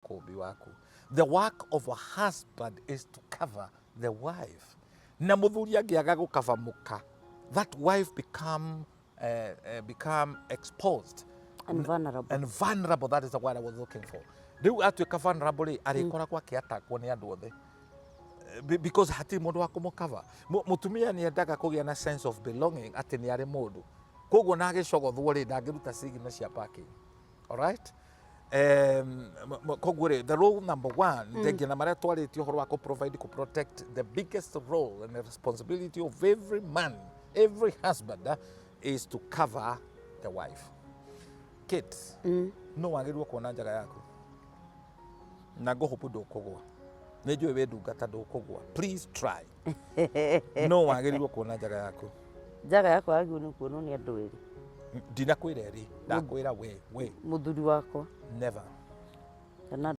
mũkũmbĩ waku. The work of a husband is to cover the wife. Na mũthuri angĩaga gũkava mũka, that wife become exposed. And vulnerable. And vulnerable, that is the word I was looking for. Rĩu atuĩka vulnerable arĩkoragwo akĩatakwo nĩ andũ othe. Because hatirĩ mũndũ wa kũmũkava. Mũtumia nĩendaga kũgĩa na sense of belonging atĩ nĩ arĩ mũndũ. Koguo na agĩcogothwo rĩ ndangĩruta signal cia parking. All right? Koguo rĩ, the role number one, thengia na marĩa twarĩtie ũhoro wa provide, protect, the biggest role and the responsibility of every man, every husband is to cover the wife. Kids, no wagĩrĩirwo kuona njaga yaku. Na ngũhopu ndũkũgwa. Nĩnjũĩ wĩ ndungata ndũkũgwa. Please try. No wagĩrĩirwo kuona njaga yaku. Njaga yakwa yagĩrĩirwo nĩ kuonwo nĩ andũ erĩ. Ndinakwĩra erĩ, ndakwĩra we. Mũthuri wakwa. Never.